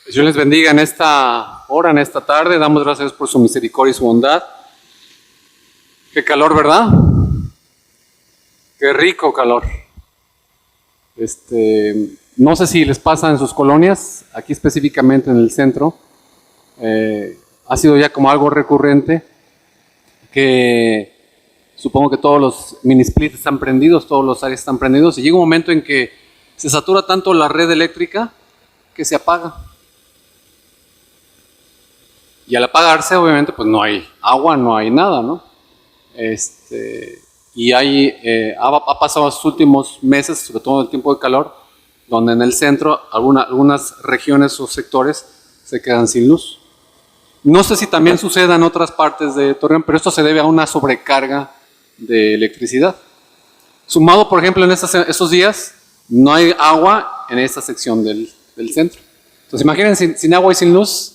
Dios les bendiga en esta hora, en esta tarde. Damos gracias por su misericordia y su bondad. Qué calor, ¿verdad? Qué rico calor. No sé si les pasa en sus colonias, aquí específicamente en el centro. Ha sido ya como algo recurrente que supongo que todos los mini splits están prendidos, todos los aires están prendidos, y llega un momento en que se satura tanto la red eléctrica que se apaga. Y al apagarse, obviamente, pues no hay agua, no hay nada, ¿no? Y ha pasado los últimos meses, sobre todo en el tiempo de calor, donde en el centro algunas regiones o sectores se quedan sin luz. No sé si también suceda en otras partes de Torreón, pero esto se debe a una sobrecarga de electricidad. Sumado, por ejemplo, en estos días, no hay agua en esta sección del centro. Entonces, imaginen, sin agua y sin luz,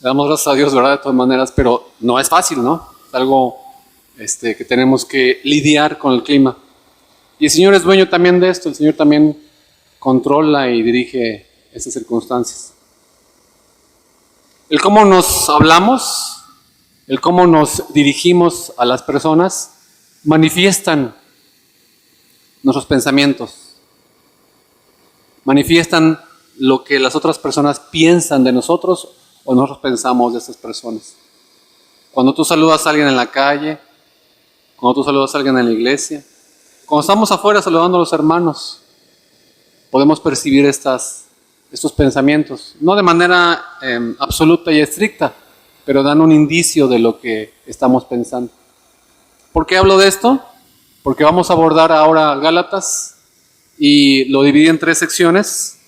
le damos gracias a Dios, ¿verdad? De todas maneras, pero no es fácil, ¿no? Es algo que tenemos que lidiar con el clima. Y el Señor es dueño también de esto, el Señor también controla y dirige estas circunstancias. El cómo nos hablamos, el cómo nos dirigimos a las personas, manifiestan nuestros pensamientos, manifiestan lo que las otras personas piensan de nosotros o nosotros pensamos de estas personas. Cuando tú saludas a alguien en la calle, cuando tú saludas a alguien en la iglesia, cuando estamos afuera saludando a los hermanos, podemos percibir estos pensamientos, no de manera absoluta y estricta, pero dan un indicio de lo que estamos pensando. ¿Por qué hablo de esto? Porque vamos a abordar ahora Gálatas y lo dividí en 3 secciones.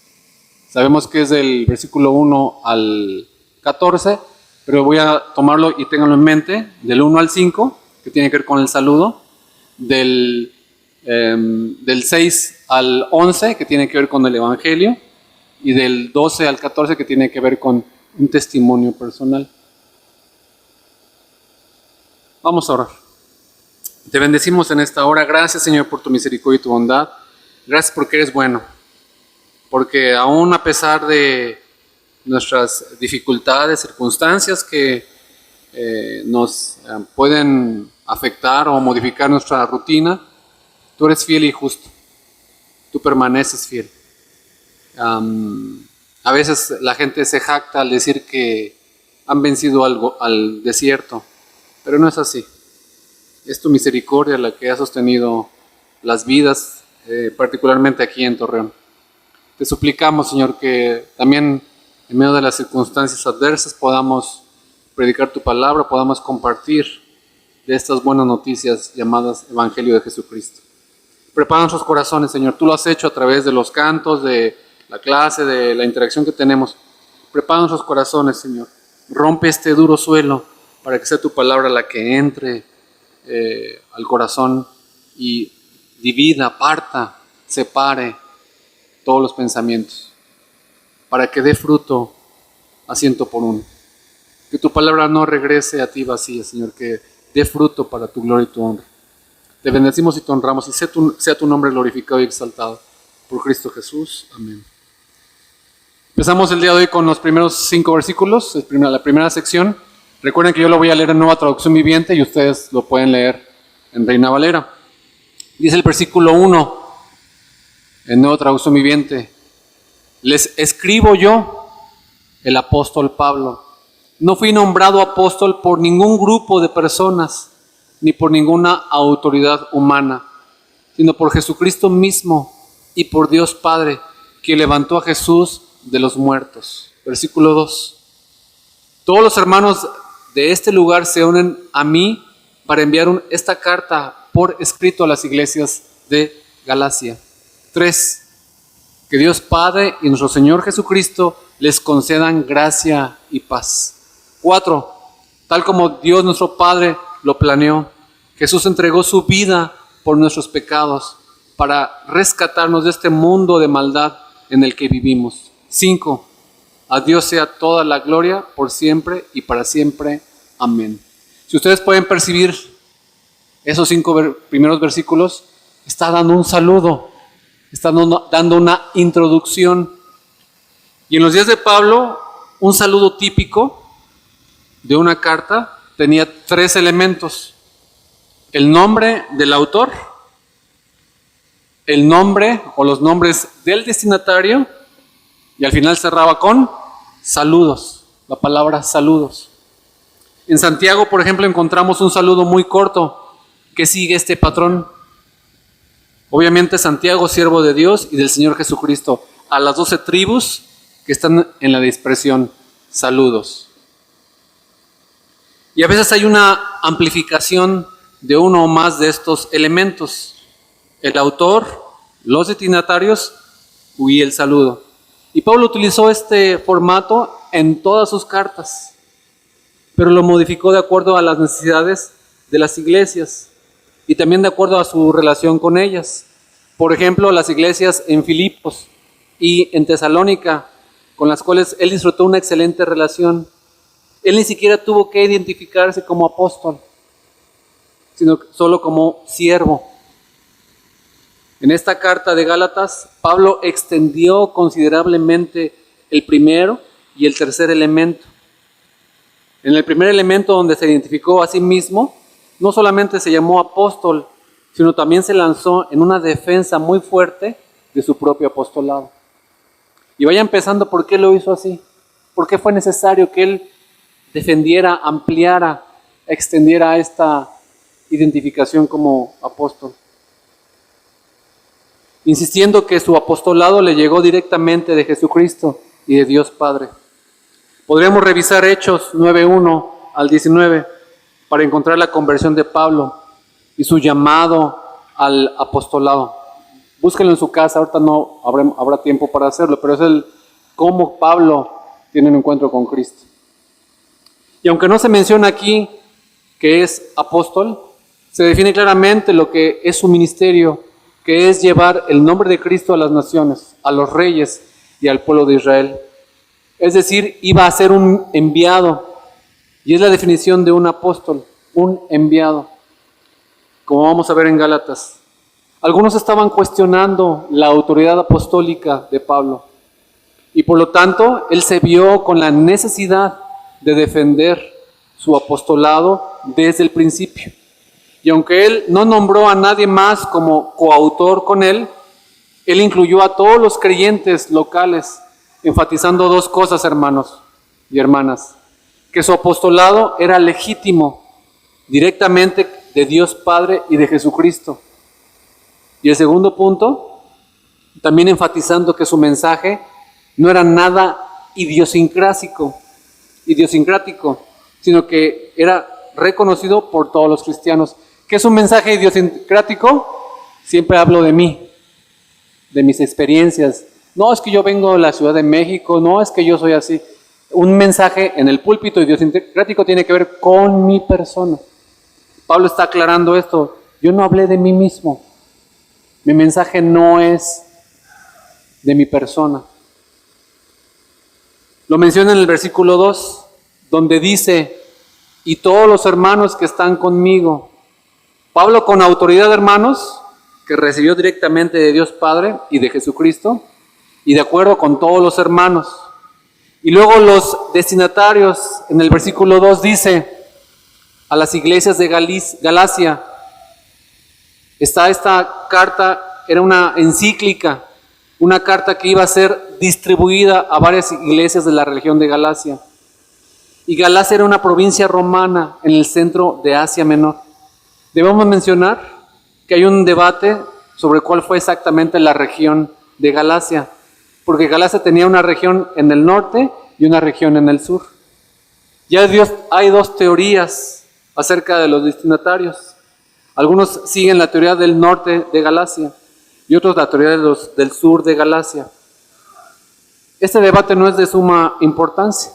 Sabemos que es del versículo 1 al 14, pero voy a tomarlo y ténganlo en mente, del 1 al 5, que tiene que ver con el saludo, del 6 al 11, que tiene que ver con el evangelio, y del 12 al 14, que tiene que ver con un testimonio personal. Vamos a orar. Te bendecimos en esta hora. Gracias, Señor, por tu misericordia y tu bondad. Gracias porque eres bueno, porque aún a pesar de nuestras dificultades, circunstancias que nos pueden afectar o modificar nuestra rutina, tú eres fiel y justo, tú permaneces fiel. A veces la gente se jacta al decir que han vencido al desierto, pero no es así. Es tu misericordia la que ha sostenido las vidas, particularmente aquí en Torreón. Te suplicamos, Señor, que también en medio de las circunstancias adversas podamos predicar tu palabra, podamos compartir de estas buenas noticias llamadas Evangelio de Jesucristo. Prepara nuestros corazones, Señor. Tú lo has hecho a través de los cantos, de la clase, de la interacción que tenemos. Prepara nuestros corazones, Señor. Rompe este duro suelo para que sea tu palabra la que entre al corazón y divida, parta, separe todos los pensamientos, para que dé fruto a 100 por 1. Que tu palabra no regrese a ti vacía, Señor, que dé fruto para tu gloria y tu honra. Te bendecimos y te honramos, y sea tu nombre glorificado y exaltado por Cristo Jesús. Amén. Empezamos el día de hoy con los primeros 5 versículos, la primera sección. Recuerden que yo lo voy a leer en Nueva Traducción Viviente y ustedes lo pueden leer en Reina Valera. Dice el versículo 1 en Nueva Traducción Viviente: les escribo yo, el apóstol Pablo. No fui nombrado apóstol por ningún grupo de personas, ni por ninguna autoridad humana, sino por Jesucristo mismo y por Dios Padre, que levantó a Jesús de los muertos. Versículo 2. Todos los hermanos de este lugar se unen a mí para enviar esta carta por escrito a las iglesias de Galacia. 3. Que Dios Padre y nuestro Señor Jesucristo les concedan gracia y paz. 4. Tal como Dios nuestro Padre lo planeó, Jesús entregó su vida por nuestros pecados para rescatarnos de este mundo de maldad en el que vivimos. 5. A Dios sea toda la gloria por siempre y para siempre. Amén. Si ustedes pueden percibir esos 5 primeros versículos, está dando un saludo, está dando una introducción. Y en los días de Pablo, un saludo típico de una carta tenía 3 elementos: el nombre del autor, el nombre o los nombres del destinatario, y al final cerraba con saludos, la palabra saludos. En Santiago, por ejemplo, encontramos un saludo muy corto que sigue este patrón. Obviamente Santiago, siervo de Dios y del Señor Jesucristo, a las 12 tribus que están en la dispersión, saludos. Y a veces hay una amplificación de uno o más de estos elementos: el autor, los destinatarios y el saludo. Y Pablo utilizó este formato en todas sus cartas, pero lo modificó de acuerdo a las necesidades de las iglesias y también de acuerdo a su relación con ellas. Por ejemplo, las iglesias en Filipos y en Tesalónica, con las cuales él disfrutó una excelente relación. Él ni siquiera tuvo que identificarse como apóstol, sino solo como siervo. En esta carta de Gálatas, Pablo extendió considerablemente el primero y el tercer elemento. En el primer elemento, donde se identificó a sí mismo, no solamente se llamó apóstol, sino también se lanzó en una defensa muy fuerte de su propio apostolado. Y vaya empezando por qué lo hizo así, por qué fue necesario que él defendiera, ampliara, extendiera esta identificación como apóstol. Insistiendo que su apostolado le llegó directamente de Jesucristo y de Dios Padre. Podríamos revisar Hechos 9:1 al 19 para encontrar la conversión de Pablo y su llamado al apostolado. Búsquenlo en su casa, ahorita no habrá tiempo para hacerlo, pero es cómo Pablo tiene un encuentro con Cristo. Y aunque no se menciona aquí que es apóstol, se define claramente lo que es su ministerio, que es llevar el nombre de Cristo a las naciones, a los reyes y al pueblo de Israel. Es decir, iba a ser un enviado, y es la definición de un apóstol, un enviado, como vamos a ver en Gálatas. Algunos estaban cuestionando la autoridad apostólica de Pablo, y por lo tanto, él se vio con la necesidad de defender su apostolado desde el principio. Y aunque él no nombró a nadie más como coautor con él, él incluyó a todos los creyentes locales, enfatizando 2 cosas, hermanos y hermanas: que su apostolado era legítimo, directamente de Dios Padre y de Jesucristo. Y el segundo punto, también enfatizando que su mensaje no era nada idiosincrático, sino que era reconocido por todos los cristianos. ¿Qué es un mensaje idiosincrático? Siempre hablo de mí, de mis experiencias. No, es que yo vengo de la Ciudad de México, no, es que yo soy así. Un mensaje en el púlpito idiosincrático tiene que ver con mi persona. Pablo está aclarando esto. Yo no hablé de mí mismo. Mi mensaje no es de mi persona. Lo menciona en el versículo 2, donde dice: y todos los hermanos que están conmigo. Pablo, con autoridad, hermanos, que recibió directamente de Dios Padre y de Jesucristo, y de acuerdo con todos los hermanos. Y luego los destinatarios, en el versículo 2 dice: a las iglesias de Galacia. Esta carta era una encíclica, una carta que iba a ser distribuida a varias iglesias de la región de Galacia. Y Galacia era una provincia romana en el centro de Asia Menor. Debemos mencionar que hay un debate sobre cuál fue exactamente la región de Galacia, porque Galacia tenía una región en el norte y una región en el sur. Ya hay 2 teorías acerca de los destinatarios. Algunos siguen la teoría del norte de Galacia y otros la teoría del sur de Galacia. Este debate no es de suma importancia,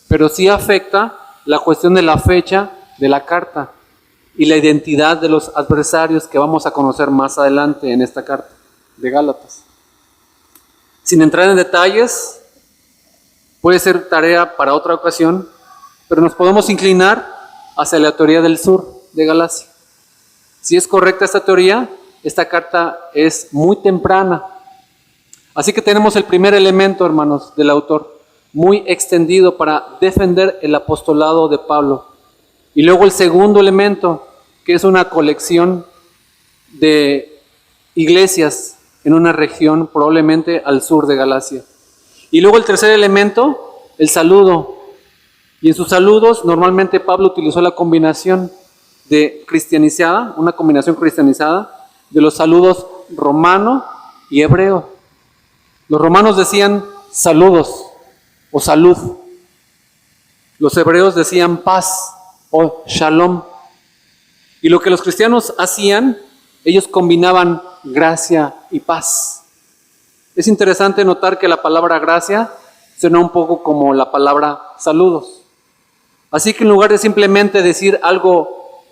pero sí afecta la cuestión de la fecha de la carta y la identidad de los adversarios que vamos a conocer más adelante en esta carta de Gálatas. Sin entrar en detalles, puede ser tarea para otra ocasión, pero nos podemos inclinar hacia la teoría del sur de Galacia. Si es correcta esta teoría, esta carta es muy temprana, Así que tenemos el primer elemento, hermanos, del autor, muy extendido para defender el apostolado de Pablo. Y luego el segundo elemento, que es una colección de iglesias en una región probablemente al sur de Galacia. Y luego el tercer elemento, el saludo. Y en sus saludos normalmente Pablo utilizó la combinación de cristianizada, una combinación cristianizada de los saludos romano y hebreo. Los romanos decían saludos o salud. Los hebreos decían paz o shalom. Y lo que los cristianos hacían, ellos combinaban gracia y paz. Es interesante notar que la palabra gracia suena un poco como la palabra saludos. Así que en lugar de simplemente decir algo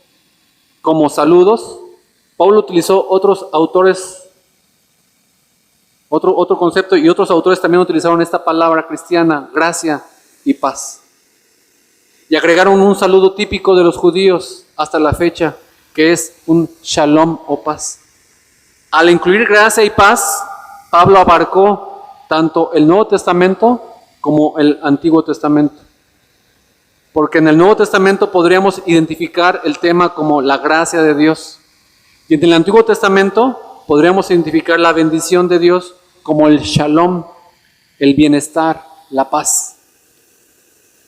como saludos, Pablo utilizó otros autores, otro concepto, y otros autores también utilizaron esta palabra cristiana, gracia y paz. Y agregaron un saludo típico de los judíos hasta la fecha, que es un shalom o paz. Al incluir gracia y paz, Pablo abarcó tanto el Nuevo Testamento como el Antiguo Testamento. Porque en el Nuevo Testamento podríamos identificar el tema como la gracia de Dios. Y en el Antiguo Testamento podríamos identificar la bendición de Dios como el shalom, el bienestar, la paz.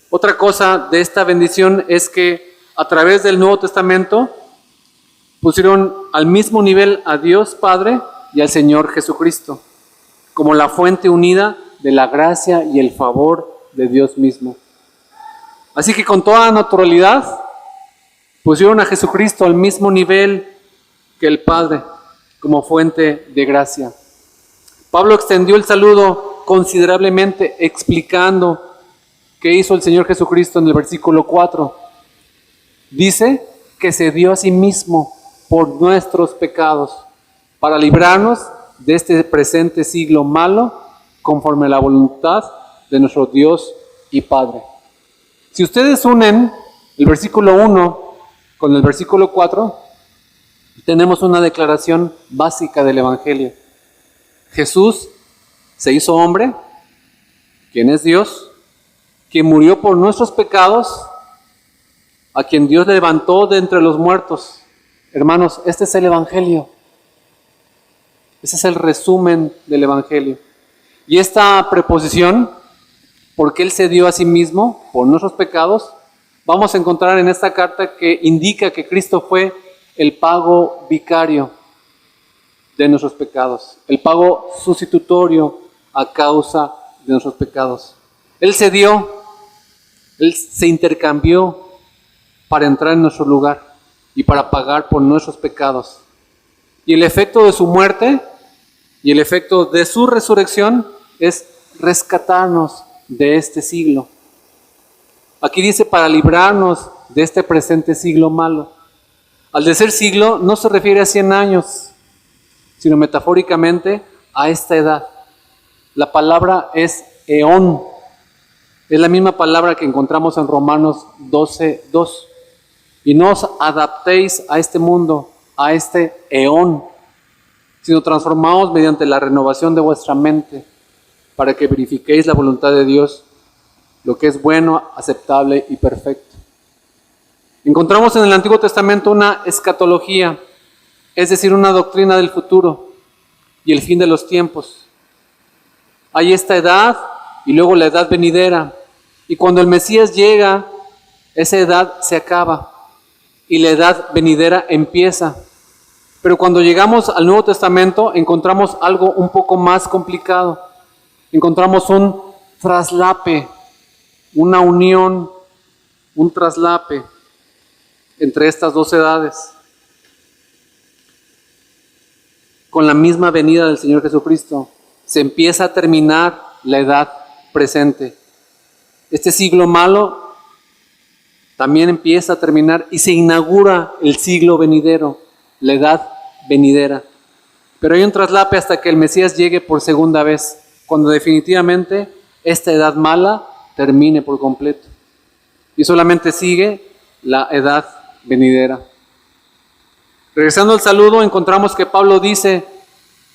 Otra cosa de esta bendición es que a través del Nuevo Testamento pusieron al mismo nivel a Dios Padre y al Señor Jesucristo, como la fuente unida de la gracia y el favor de Dios mismo. Así que con toda naturalidad pusieron a Jesucristo al mismo nivel que el Padre, como fuente de gracia. Pablo extendió el saludo considerablemente explicando qué hizo el Señor Jesucristo en el versículo 4. Dice que se dio a sí mismo por nuestros pecados, para librarnos de este presente siglo malo, conforme a la voluntad de nuestro Dios y Padre. Si ustedes unen el versículo 1 con el versículo 4, tenemos una declaración básica del Evangelio. Jesús se hizo hombre, quien es Dios, quien murió por nuestros pecados, a quien Dios levantó de entre los muertos. Hermanos, este es el Evangelio. Ese es el resumen del Evangelio. Y esta preposición, porque Él se dio a sí mismo por nuestros pecados, vamos a encontrar en esta carta que indica que Cristo fue el pago vicario de nuestros pecados, el pago sustitutorio a causa de nuestros pecados. Él se dio, Él se intercambió para entrar en nuestro lugar y para pagar por nuestros pecados. Y el efecto de su muerte y el efecto de su resurrección es rescatarnos de este siglo. Aquí dice para librarnos de este presente siglo malo. Al decir siglo no se refiere a 100 años, sino metafóricamente a esta edad. La palabra es eón. Es la misma palabra que encontramos en Romanos 12:2. Y no os adaptéis a este mundo, a este eón, sino transformaos mediante la renovación de vuestra mente, para que verifiquéis la voluntad de Dios, lo que es bueno, aceptable y perfecto. Encontramos en el Antiguo Testamento una escatología, es decir, una doctrina del futuro y el fin de los tiempos. Hay esta edad y luego la edad venidera, y cuando el Mesías llega, esa edad se acaba y la edad venidera empieza. Pero cuando llegamos al Nuevo Testamento encontramos algo un poco más complicado. Encontramos un traslape, una unión, un traslape entre estas dos edades. Con la misma venida del Señor Jesucristo se empieza a terminar la edad presente. Este siglo malo también empieza a terminar y se inaugura el siglo venidero, la edad venidera. Pero hay un traslape hasta que el Mesías llegue por segunda vez, cuando definitivamente esta edad mala termine por completo. Y solamente sigue la edad venidera. Regresando al saludo, encontramos que Pablo dice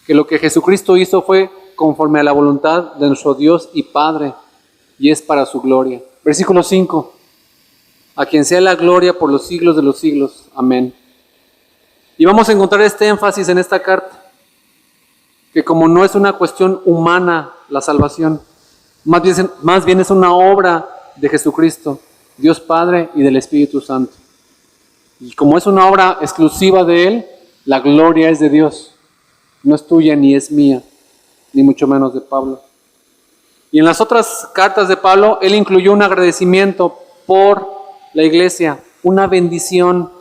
que lo que Jesucristo hizo fue conforme a la voluntad de nuestro Dios y Padre, y es para su gloria. Versículo 5. A quien sea la gloria por los siglos de los siglos. Amén. Y vamos a encontrar este énfasis en esta carta, que como no es una cuestión humana la salvación, más bien es una obra de Jesucristo, Dios Padre y del Espíritu Santo. Y como es una obra exclusiva de Él, la gloria es de Dios. No es tuya ni es mía, ni mucho menos de Pablo. Y en las otras cartas de Pablo, él incluyó un agradecimiento por la iglesia, una bendición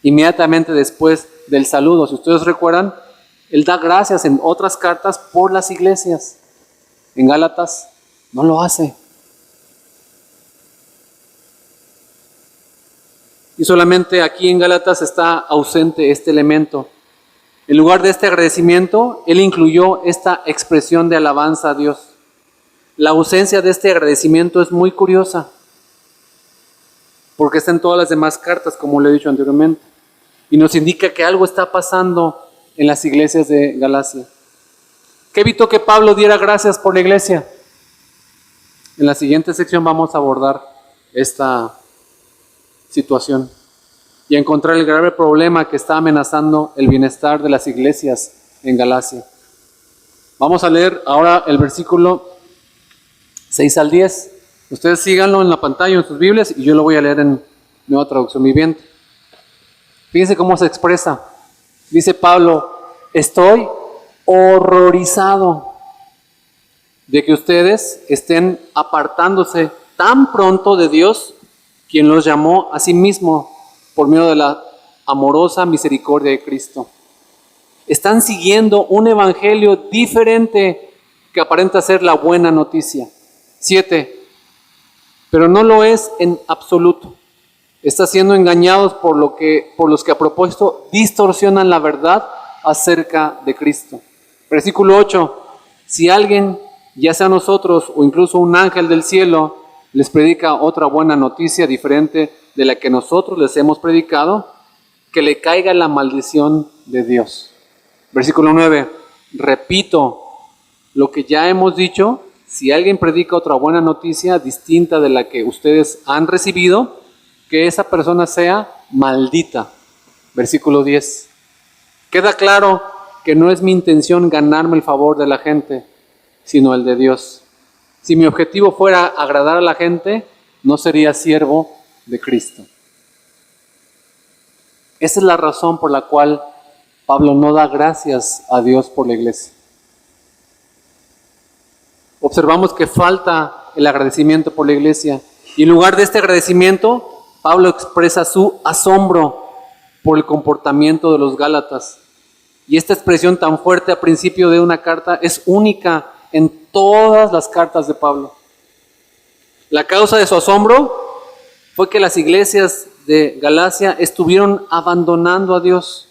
inmediatamente después del saludo. Si ustedes recuerdan, él da gracias en otras cartas por las iglesias. En Gálatas no lo hace. Y solamente aquí en Gálatas está ausente este elemento. En lugar de este agradecimiento, él incluyó esta expresión de alabanza a Dios. La ausencia de este agradecimiento es muy curiosa, porque está en todas las demás cartas, como le he dicho anteriormente, y nos indica que algo está pasando en las iglesias de Galacia. ¿Qué evitó que Pablo diera gracias por la iglesia? En la siguiente sección vamos a abordar esta situación y a encontrar el grave problema que está amenazando el bienestar de las iglesias en Galacia. Vamos a leer ahora el versículo 6 al 10. Ustedes síganlo en la pantalla en sus Biblias y yo lo voy a leer en Nueva Traducción Viviente. Fíjense cómo se expresa. Dice Pablo: estoy horrorizado de que ustedes estén apartándose tan pronto de Dios, quien los llamó a sí mismo por medio de la amorosa misericordia de Cristo. Están siguiendo un evangelio diferente que aparenta ser la buena noticia. 7. Pero no lo es en absoluto. Están siendo engañados por los que a propósito distorsionan la verdad acerca de Cristo. Versículo 8. Si alguien, ya sea nosotros o incluso un ángel del cielo, les predica otra buena noticia diferente de la que nosotros les hemos predicado, que le caiga la maldición de Dios. Versículo 9. Repito lo que ya hemos dicho: si alguien predica otra buena noticia distinta de la que ustedes han recibido, que esa persona sea maldita. Versículo 10. Queda claro que no es mi intención ganarme el favor de la gente, sino el de Dios. Si mi objetivo fuera agradar a la gente, no sería siervo de Cristo. Esa es la razón por la cual Pablo no da gracias a Dios por la iglesia. Observamos que falta el agradecimiento por la iglesia. Y en lugar de este agradecimiento, Pablo expresa su asombro por el comportamiento de los Gálatas. Y esta expresión tan fuerte a principio de una carta es única en todas las cartas de Pablo. La causa de su asombro fue que las iglesias de Galacia estuvieron abandonando a Dios,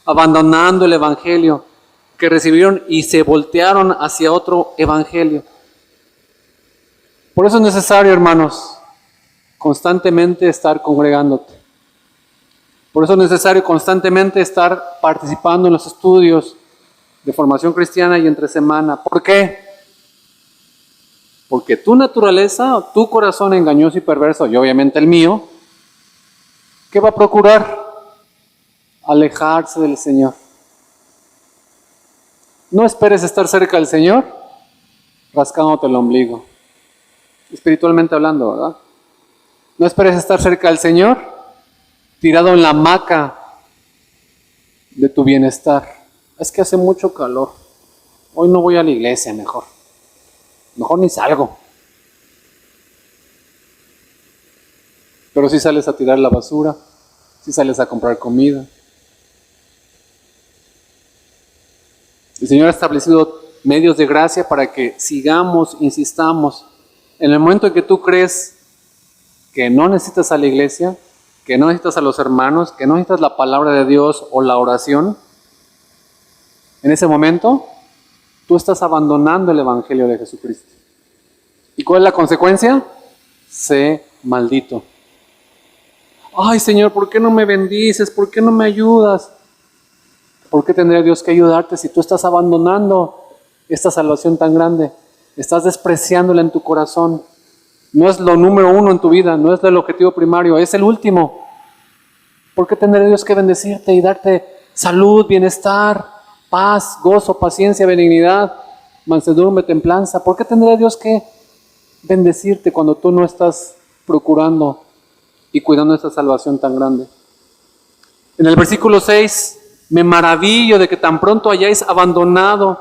abandonando el evangelio que recibieron y se voltearon hacia otro evangelio. Por eso es necesario, hermanos, constantemente estar congregándote. Por eso es necesario constantemente estar participando en los estudios de formación cristiana y entre semana. ¿Por qué? Porque tu naturaleza, tu corazón engañoso y perverso, y obviamente el mío, ¿qué va a procurar? Alejarse del Señor. No esperes estar cerca del Señor rascándote el ombligo, espiritualmente hablando, ¿verdad? No esperes estar cerca del Señor tirado en la hamaca de tu bienestar. Es que hace mucho calor, hoy no voy a la iglesia, mejor ni salgo. Pero si sales a tirar la basura, si sales a comprar comida. El Señor ha establecido medios de gracia para que sigamos, insistamos. En el momento en que tú crees que no necesitas a la iglesia, que no necesitas a los hermanos, que no necesitas la palabra de Dios o la oración, en ese momento tú estás abandonando el evangelio de Jesucristo. ¿Y cuál es la consecuencia? Sé maldito. Ay, Señor, ¿por qué no me bendices? ¿Por qué no me ayudas? ¿Por qué tendría Dios que ayudarte si tú estás abandonando esta salvación tan grande. Estás despreciándola en tu corazón. No es lo número uno en tu vida, no es el objetivo primario, es el último. ¿Por qué tendrá Dios que bendecirte y darte salud, bienestar, paz, gozo, paciencia, benignidad, mansedumbre, templanza? ¿Por qué tendrá Dios que bendecirte cuando tú no estás procurando y cuidando esta salvación tan grande? En el versículo 6, me maravillo de que tan pronto hayáis abandonado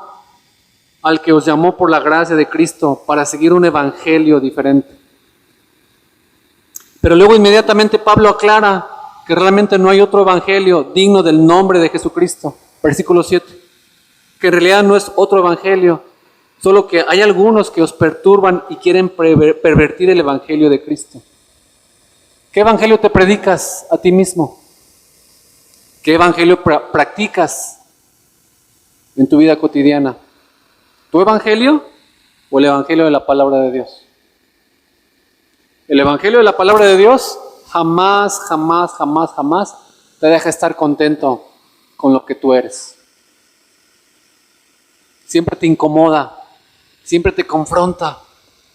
al que os llamó por la gracia de Cristo para seguir un evangelio diferente. Pero luego inmediatamente Pablo aclara que realmente no hay otro evangelio digno del nombre de Jesucristo. Versículo 7, que en realidad no es otro evangelio, solo que hay algunos que os perturban y quieren pervertir el evangelio de Cristo. ¿Qué evangelio te predicas a ti mismo? ¿Qué evangelio practicas en tu vida cotidiana? ¿Tu evangelio o el evangelio de la palabra de Dios? El evangelio de la palabra de Dios jamás te deja estar contento con lo que tú eres. Siempre te incomoda, siempre te confronta,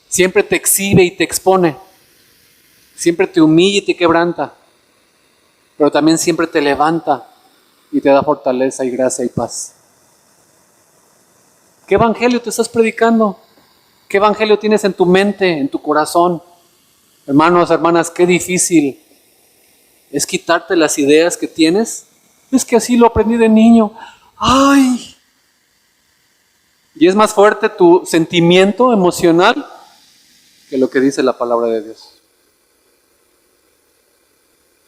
siempre te exhibe y te expone, siempre te humilla y te quebranta, pero también siempre te levanta y te da fortaleza y gracia y paz. ¿Qué evangelio te estás predicando? ¿Qué evangelio tienes en tu mente, en tu corazón? Hermanos, hermanas, qué difícil es quitarte las ideas que tienes. Es que así lo aprendí de niño. ¡Ay! Y es más fuerte tu sentimiento emocional que lo que dice la palabra de Dios.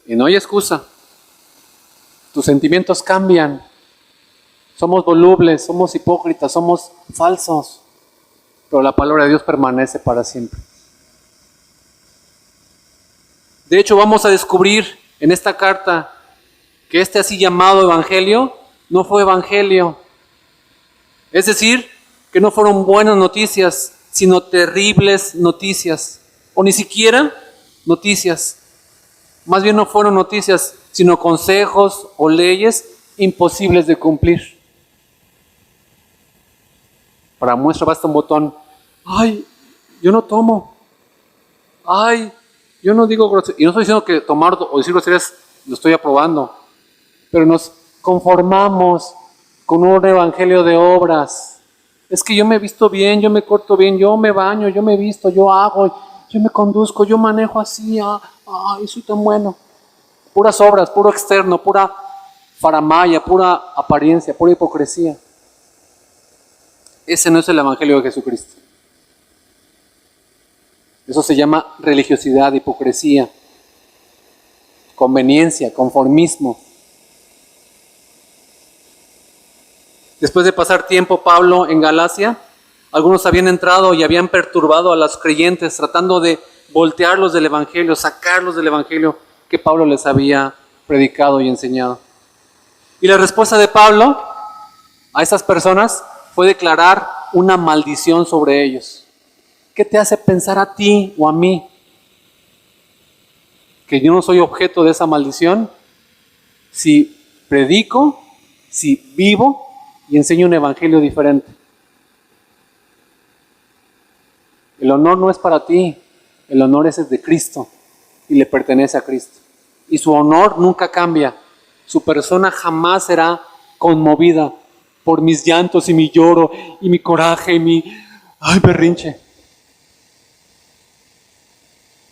Y no hay excusa. Tus sentimientos cambian. Somos volubles, somos hipócritas, somos falsos. Pero la palabra de Dios permanece para siempre. De hecho, vamos a descubrir en esta carta que este así llamado evangelio no fue evangelio. Es decir, que no fueron buenas noticias, sino terribles noticias. O ni siquiera noticias. Más bien no fueron noticias, sino consejos o leyes imposibles de cumplir. Para muestra basta un botón. Ay, yo no tomo. Ay, yo no digo groserías. Y no estoy diciendo que tomar o decir groserías lo estoy aprobando. Pero nos conformamos con un evangelio de obras. Es que yo me visto bien, yo me corto bien, yo me baño, yo me visto, yo hago, yo me conduzco, yo manejo así. Ay, soy tan bueno. Puras obras, puro externo, pura faramaya, pura apariencia, pura hipocresía. Ese no es el evangelio de Jesucristo. Eso se llama religiosidad, hipocresía, conveniencia, conformismo. Después de pasar tiempo Pablo en Galacia, algunos habían entrado y habían perturbado a los creyentes, tratando de voltearlos del evangelio, sacarlos del evangelio que Pablo les había predicado y enseñado. Y la respuesta de Pablo a estas personas fue declarar una maldición sobre ellos. ¿Qué te hace pensar a ti o a mí que yo no soy objeto de esa maldición? Si predico, si vivo y enseño un evangelio diferente. El honor no es para ti, el honor es de Cristo y le pertenece a Cristo. Y su honor nunca cambia. Su persona jamás será conmovida por mis llantos y mi lloro y mi coraje y mi berrinche.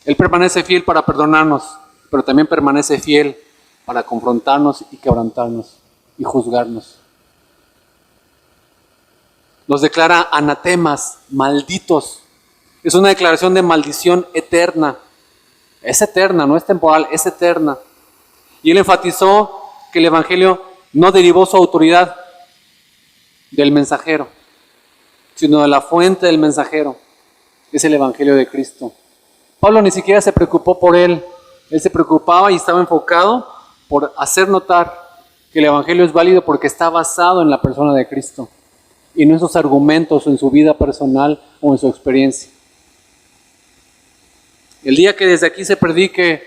Él permanece fiel para perdonarnos, pero también permanece fiel para confrontarnos y quebrantarnos y juzgarnos. Los declara anatemas, malditos. Es una declaración de maldición eterna. Es eterna, no es temporal, es eterna. Y él enfatizó que el evangelio no derivó su autoridad del mensajero, sino de la fuente del mensajero. Es el evangelio de Cristo. Pablo ni siquiera se preocupó por él. Él se preocupaba y estaba enfocado por hacer notar que el evangelio es válido porque está basado en la persona de Cristo y no en sus argumentos, en su vida personal o en su experiencia. El día que desde aquí se predique,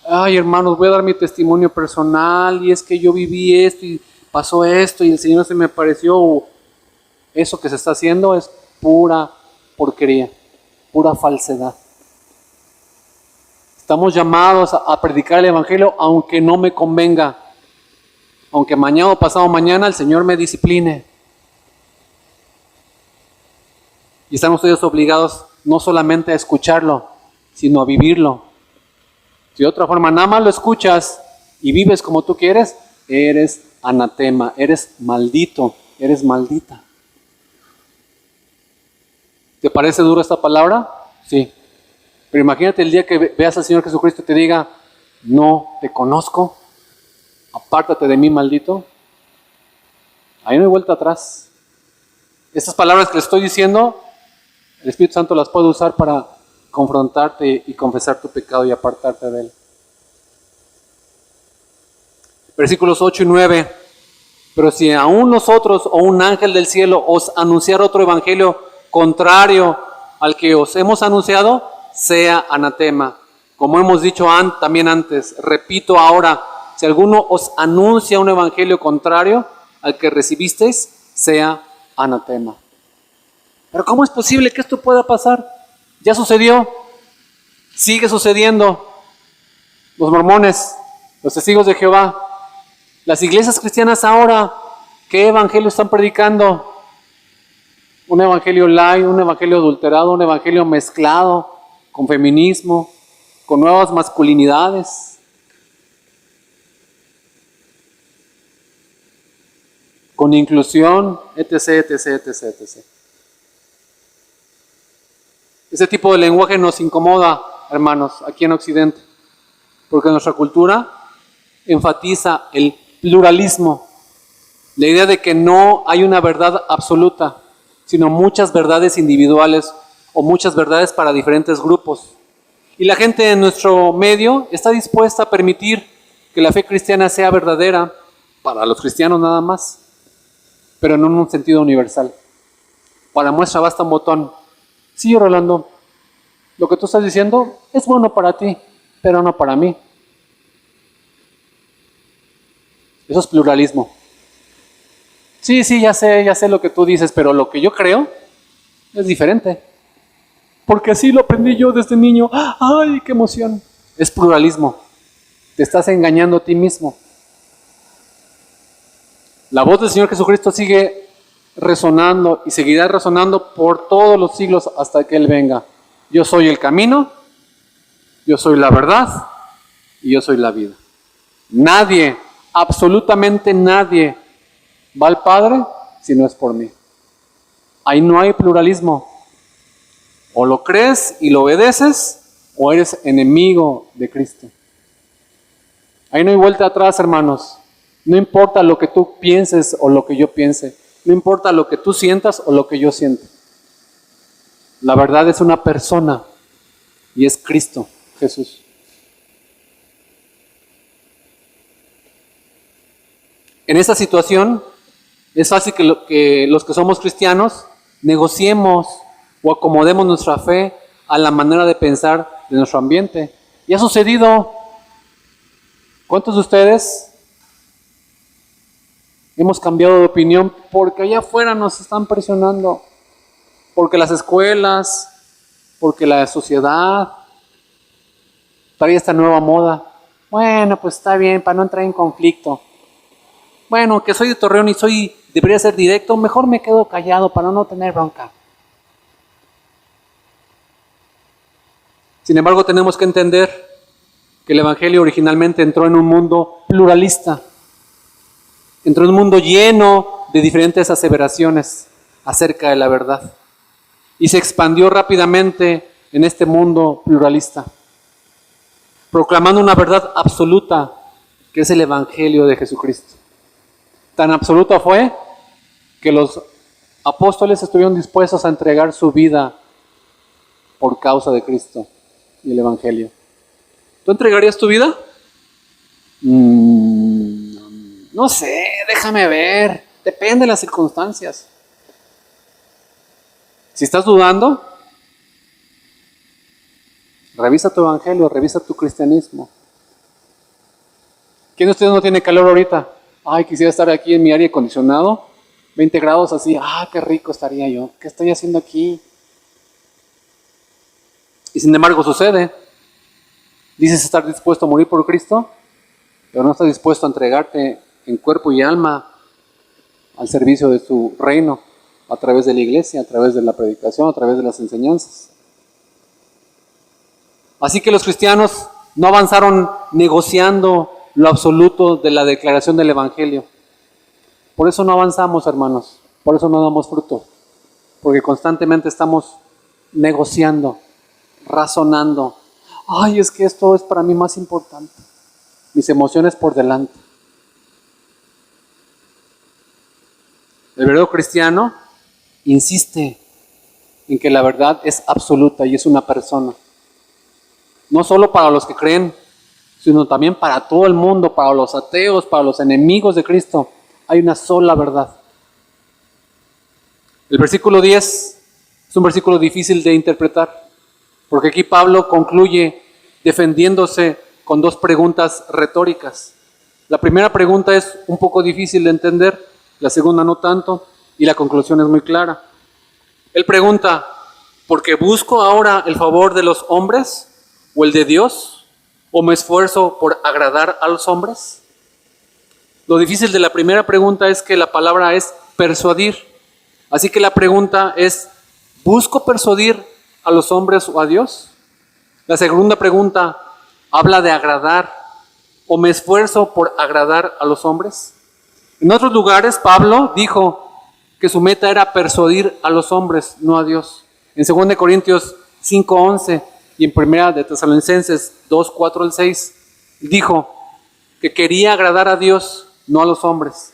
ay hermanos, voy a dar mi testimonio personal y es que yo viví esto y pasó esto y el Señor se me apareció, eso que se está haciendo es pura porquería, pura falsedad. Estamos llamados a predicar el Evangelio aunque no me convenga, aunque mañana o pasado mañana el Señor me discipline. Y están ustedes obligados no solamente a escucharlo, sino a vivirlo. Si de otra forma nada más lo escuchas y vives como tú quieres, eres anatema, eres maldito, eres maldita. ¿Te parece dura esta palabra? Sí. Pero imagínate el día que veas al Señor Jesucristo y te diga, no te conozco, apártate de mí, maldito. Ahí no hay vuelta atrás. Estas palabras que le estoy diciendo, el Espíritu Santo las puede usar para confrontarte y confesar tu pecado y apartarte de él. Versículos 8 y 9. Pero si aún nosotros o un ángel del cielo os anunciar otro evangelio contrario al que os hemos anunciado, sea anatema. Como hemos dicho también antes, repito ahora, si alguno os anuncia un evangelio contrario al que recibisteis, sea anatema. Pero ¿cómo es posible que esto pueda pasar? Ya sucedió, sigue sucediendo. Los mormones, los testigos de Jehová, las iglesias cristianas ahora, ¿qué evangelio están predicando? Un evangelio light, un evangelio adulterado, un evangelio mezclado con feminismo, con nuevas masculinidades, con inclusión, etc, etc, etc, etc. Ese tipo de lenguaje nos incomoda, hermanos, aquí en Occidente, porque nuestra cultura enfatiza el pluralismo, la idea de que no hay una verdad absoluta, sino muchas verdades individuales o muchas verdades para diferentes grupos. Y la gente en nuestro medio está dispuesta a permitir que la fe cristiana sea verdadera para los cristianos nada más, pero no en un sentido universal. Para muestra basta un botón. Sí, Rolando, lo que tú estás diciendo es bueno para ti, pero no para mí. Eso es pluralismo. Sí, ya sé lo que tú dices, pero lo que yo creo es diferente. Porque así lo aprendí yo desde niño. ¡Ay, qué emoción! Es pluralismo. Te estás engañando a ti mismo. La voz del Señor Jesucristo sigue resonando y seguirá resonando por todos los siglos hasta que Él venga. Yo soy el camino, yo soy la verdad y yo soy la vida. Nadie, absolutamente nadie, va al Padre si no es por mí. Ahí no hay pluralismo. O lo crees y lo obedeces, o eres enemigo de Cristo. Ahí no hay vuelta atrás, hermanos. No importa lo que tú pienses o lo que yo piense. No importa lo que tú sientas o lo que yo sienta. La verdad es una persona y es Cristo, Jesús. En esta situación es fácil que los que somos cristianos negociemos o acomodemos nuestra fe a la manera de pensar de nuestro ambiente. Y ha sucedido. ¿Cuántos de ustedes hemos cambiado de opinión porque allá afuera nos están presionando? Porque las escuelas, porque la sociedad trae esta nueva moda. Bueno, pues está bien, para no entrar en conflicto. Bueno, que soy de Torreón y debería ser directo, mejor me quedo callado para no tener bronca. Sin embargo, tenemos que entender que el Evangelio originalmente entró en un mundo pluralista. Entró en un mundo lleno de diferentes aseveraciones acerca de la verdad. Y se expandió rápidamente en este mundo pluralista, proclamando una verdad absoluta, que es el Evangelio de Jesucristo. Tan absoluta fue que los apóstoles estuvieron dispuestos a entregar su vida por causa de Cristo y el Evangelio. ¿Tú entregarías tu vida? No sé, déjame ver. Depende de las circunstancias. Si estás dudando, revisa tu Evangelio, revisa tu cristianismo. ¿Quién de ustedes no tiene calor ahorita? Ay, quisiera estar aquí en mi aire acondicionado 20 grados así, qué rico estaría yo, ¿qué estoy haciendo aquí? Y sin embargo sucede. Dices estar dispuesto a morir por Cristo, pero no estás dispuesto a entregarte en cuerpo y alma al servicio de su reino, a través de la iglesia, a través de la predicación, a través de las enseñanzas. Así que los cristianos no avanzaron negociando lo absoluto de la declaración del Evangelio. Por eso no avanzamos, hermanos, por eso no damos fruto, porque constantemente estamos negociando, razonando. Ay, es que esto es para mí más importante. Mis emociones por delante. El verdadero cristiano insiste en que la verdad es absoluta y es una persona. No solo para los que creen, sino también para todo el mundo, para los ateos, para los enemigos de Cristo. Hay una sola verdad. El versículo 10 es un versículo difícil de interpretar, porque aquí Pablo concluye defendiéndose con dos preguntas retóricas. La primera pregunta es un poco difícil de entender, la segunda no tanto, y la conclusión es muy clara. Él pregunta, ¿por qué busco ahora el favor de los hombres o el de Dios? ¿O me esfuerzo por agradar a los hombres? Lo difícil de la primera pregunta es que la palabra es persuadir. Así que la pregunta es, ¿busco persuadir a los hombres o a Dios? La segunda pregunta habla de agradar, ¿o me esfuerzo por agradar a los hombres? En otros lugares Pablo dijo que su meta era persuadir a los hombres, no a Dios. En 2 Corintios 5:11 y en 1 de Tesalonicenses 2:4-6 dijo que quería agradar a Dios, no a los hombres.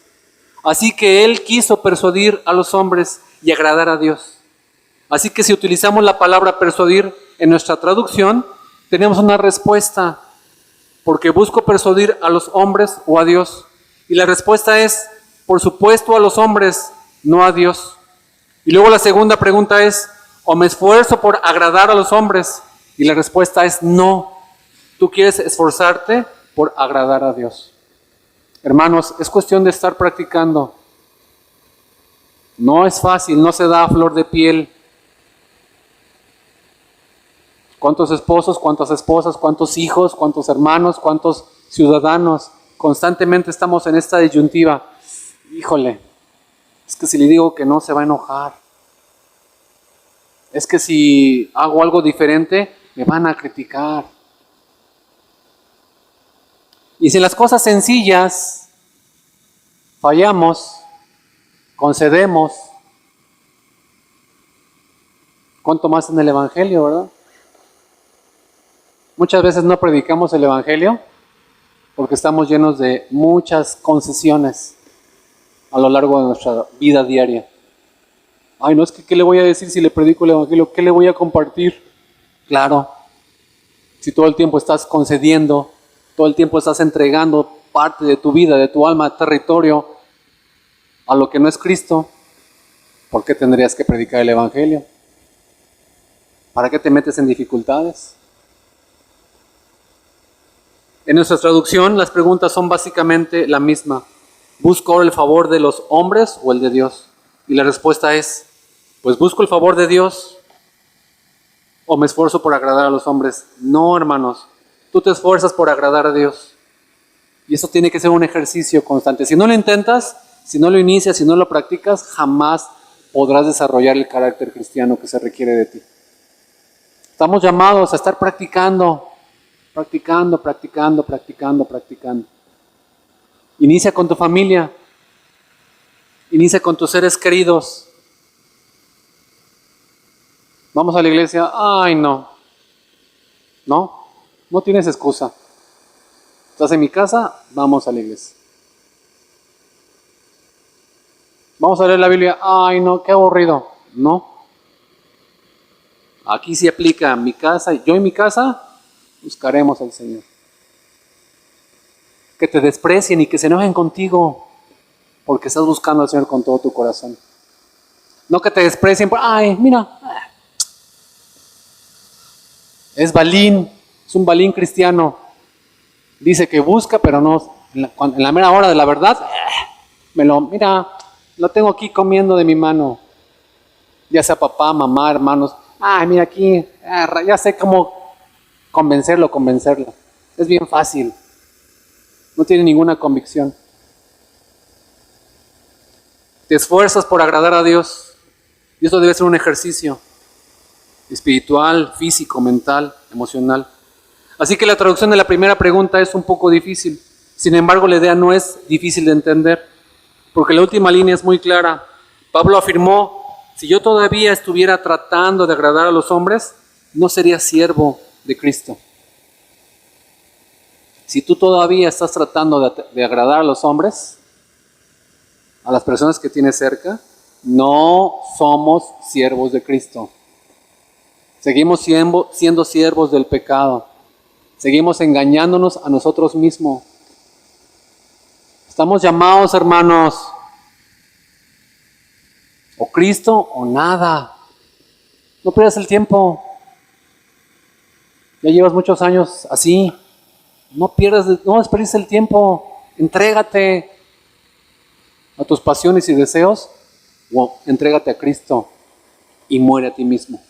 Así que él quiso persuadir a los hombres y agradar a Dios. Así que si utilizamos la palabra persuadir en nuestra traducción, tenemos una respuesta, porque busco persuadir a los hombres o a Dios. Y la respuesta es, por supuesto, a los hombres, no a Dios. Y luego la segunda pregunta es, ¿o me esfuerzo por agradar a los hombres? Y la respuesta es no. Tú quieres esforzarte por agradar a Dios. Hermanos, es cuestión de estar practicando. No es fácil, no se da a flor de piel. ¿Cuántos esposos, cuántas esposas, cuántos hijos, cuántos hermanos, cuántos ciudadanos? Constantemente estamos en esta disyuntiva. Híjole, es que si le digo que no se va a enojar. Es que si hago algo diferente, me van a criticar. Y si en las cosas sencillas fallamos, concedemos, ¿cuánto más en el Evangelio, verdad? Muchas veces no predicamos el Evangelio porque estamos llenos de muchas concesiones a lo largo de nuestra vida diaria. Ay, no, es que ¿qué le voy a decir si le predico el Evangelio? ¿Qué le voy a compartir? Claro, si todo el tiempo estás concediendo, todo el tiempo estás entregando parte de tu vida, de tu alma, territorio a lo que no es Cristo, ¿por qué tendrías que predicar el Evangelio? ¿Para qué te metes en dificultades? En nuestra traducción, las preguntas son básicamente la misma. ¿Busco ahora el favor de los hombres o el de Dios? Y la respuesta es, pues busco el favor de Dios o me esfuerzo por agradar a los hombres. No, hermanos, tú te esfuerzas por agradar a Dios. Y eso tiene que ser un ejercicio constante. Si no lo intentas, si no lo inicias, si no lo practicas, jamás podrás desarrollar el carácter cristiano que se requiere de ti. Estamos llamados a estar practicando. Inicia con tu familia. Inicia con tus seres queridos. Vamos a la iglesia. Ay, no. No tienes excusa. ¿Estás en mi casa? Vamos a la iglesia. Vamos a leer la Biblia. Ay, no, qué aburrido. No. Aquí sí aplica mi casa. Yo en mi casa buscaremos al Señor. Que te desprecien y que se enojen contigo porque estás buscando al Señor con todo tu corazón. No que te desprecien por, ay, mira, es balín, es un balín cristiano. Dice que busca, pero no, en la mera hora de la verdad, mira, lo tengo aquí comiendo de mi mano. Ya sea papá, mamá, hermanos. Ay, mira aquí, ya sé cómo convencerla. Es bien fácil. No tiene ninguna convicción. Te esfuerzas por agradar a Dios. Y eso debe ser un ejercicio espiritual, físico, mental, emocional. Así que la traducción de la primera pregunta es un poco difícil. Sin embargo, la idea no es difícil de entender, porque la última línea es muy clara. Pablo afirmó: si yo todavía estuviera tratando de agradar a los hombres, no sería siervo de Cristo. Si tú todavía estás tratando de agradar a los hombres, a las personas que tienes cerca, no somos siervos de Cristo. Seguimos siendo siervos del pecado. Seguimos engañándonos a nosotros mismos. Estamos llamados, hermanos, o Cristo o nada. No pierdas el tiempo. Ya llevas muchos años así. No desperdicies el tiempo. Entrégate a tus pasiones y deseos, o entrégate a Cristo y muere a ti mismo.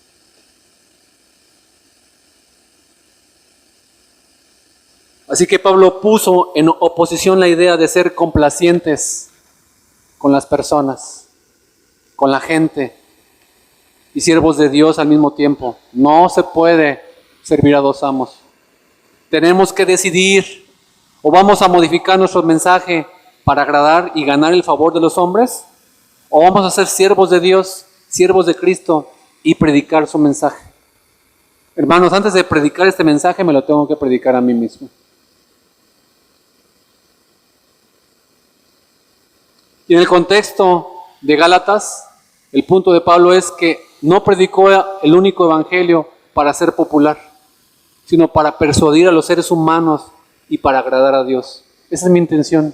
Así que Pablo puso en oposición la idea de ser complacientes con las personas, con la gente, y siervos de Dios al mismo tiempo. No se puede servir a dos amos. Tenemos que decidir: o vamos a modificar nuestro mensaje para agradar y ganar el favor de los hombres, o vamos a ser siervos de Dios, siervos de Cristo, y predicar su mensaje. Hermanos, antes de predicar este mensaje me lo tengo que predicar a mí mismo. Y en el contexto de Gálatas, el punto de Pablo es que no predicó el único evangelio para ser popular, sino para persuadir a los seres humanos y para agradar a Dios. Esa es mi intención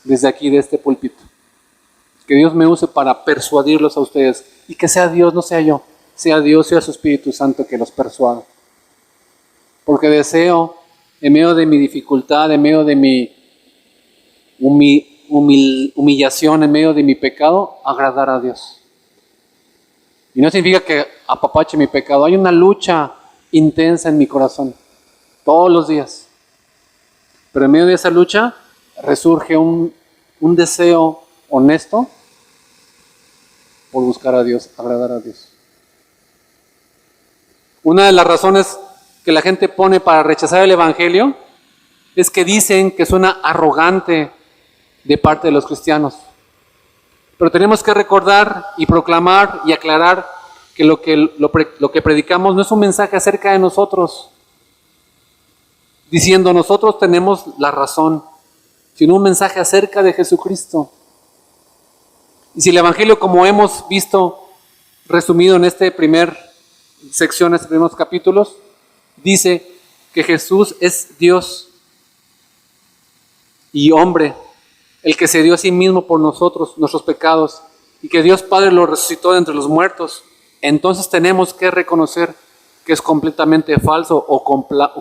desde aquí, de este púlpito. Que Dios me use para persuadirlos a ustedes, y que sea Dios, no sea yo, sea Dios, sea su Espíritu Santo que los persuada. Porque deseo, en medio de mi dificultad, en medio de mi humillación, en medio de mi pecado, agradar a Dios. Y no significa que apapache mi pecado. Hay una lucha intensa en mi corazón, todos los días. Pero en medio de esa lucha resurge un deseo honesto por buscar a Dios, agradar a Dios. Una de las razones que la gente pone para rechazar el evangelio es que dicen que suena arrogante de parte de los cristianos. Pero tenemos que recordar y proclamar y aclarar que lo que predicamos no es un mensaje acerca de nosotros, diciendo nosotros tenemos la razón, sino un mensaje acerca de Jesucristo. Y si el evangelio, como hemos visto resumido en esta primera sección, estos primeros capítulos, dice que Jesús es Dios y hombre, el que se dio a sí mismo por nosotros, nuestros pecados, y que Dios Padre lo resucitó de entre los muertos, entonces tenemos que reconocer que es completamente falso o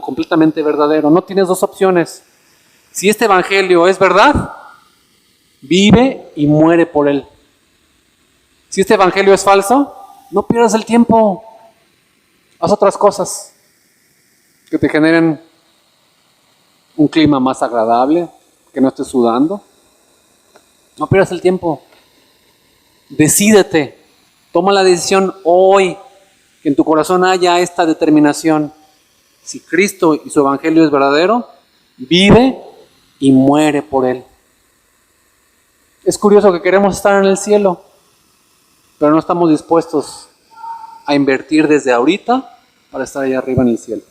completamente verdadero. No tienes dos opciones. Si este evangelio es verdad, vive y muere por él. Si este evangelio es falso, no pierdas el tiempo. Haz otras cosas que te generen un clima más agradable, que no estés sudando. No pierdas el tiempo. Decídete. Toma la decisión hoy, que en tu corazón haya esta determinación. Si Cristo y su evangelio es verdadero, vive y muere por él. Es curioso que queremos estar en el cielo, pero no estamos dispuestos a invertir desde ahorita para estar allá arriba en el cielo.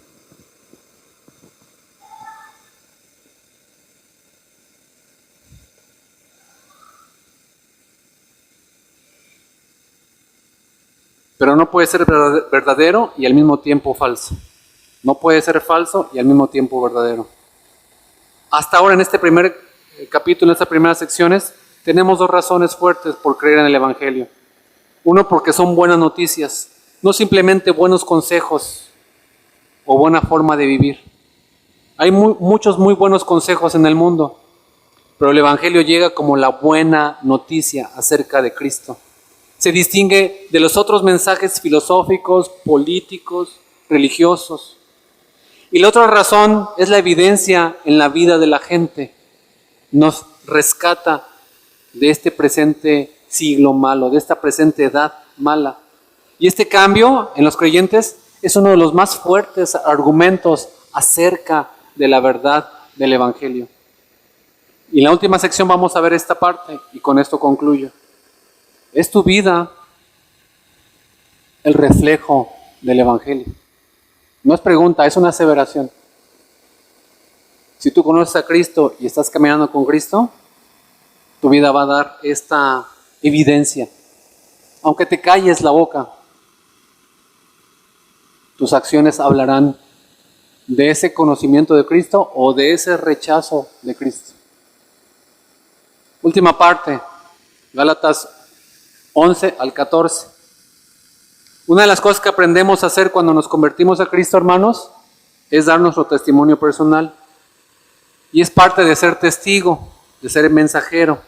Pero no puede ser verdadero y al mismo tiempo falso. No puede ser falso y al mismo tiempo verdadero. Hasta ahora en este primer capítulo, en estas primeras secciones, tenemos dos razones fuertes por creer en el evangelio. Uno, porque son buenas noticias, no simplemente buenos consejos o buena forma de vivir. Hay muchos muy buenos consejos en el mundo, pero el Evangelio llega como la buena noticia acerca de Cristo. Se distingue de los otros mensajes filosóficos, políticos, religiosos. Y la otra razón es la evidencia en la vida de la gente. Nos rescata de este presente siglo malo, de esta presente edad mala. Y este cambio en los creyentes es uno de los más fuertes argumentos acerca de la verdad del Evangelio. Y en la última sección vamos a ver esta parte y con esto concluyo. ¿Es tu vida el reflejo del Evangelio? No es pregunta, es una aseveración. Si tú conoces a Cristo y estás caminando con Cristo, tu vida va a dar esta evidencia. Aunque te calles la boca, tus acciones hablarán de ese conocimiento de Cristo o de ese rechazo de Cristo. Última parte, Gálatas 11 al 14. Una de las cosas que aprendemos a hacer cuando nos convertimos a Cristo, hermanos, es dar nuestro testimonio personal. Y es parte de ser testigo, de ser mensajero.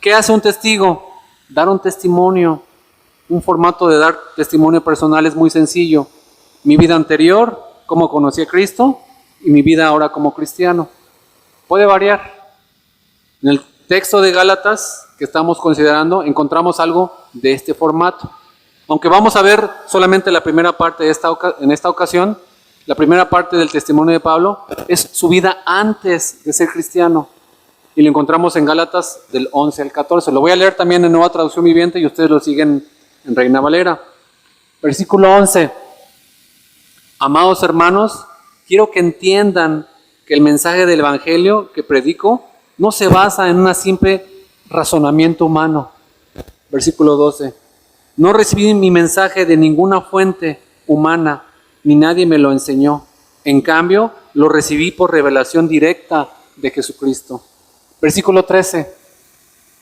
¿Qué hace un testigo? Dar un testimonio. Un formato de dar testimonio personal es muy sencillo. Mi vida anterior, cómo conocí a Cristo, y mi vida ahora como cristiano. Puede variar. En el texto de Gálatas que estamos considerando, encontramos algo de este formato. Aunque vamos a ver solamente la primera parte en esta ocasión, la primera parte del testimonio de Pablo es su vida antes de ser cristiano. Y lo encontramos en Gálatas del 11 al 14. Lo voy a leer también en Nueva Traducción Viviente y ustedes lo siguen en Reina Valera. Versículo 11. Amados hermanos, quiero que entiendan que el mensaje del Evangelio que predico no se basa en un simple razonamiento humano. Versículo 12. No recibí mi mensaje de ninguna fuente humana, ni nadie me lo enseñó. En cambio, lo recibí por revelación directa de Jesucristo. Versículo 13.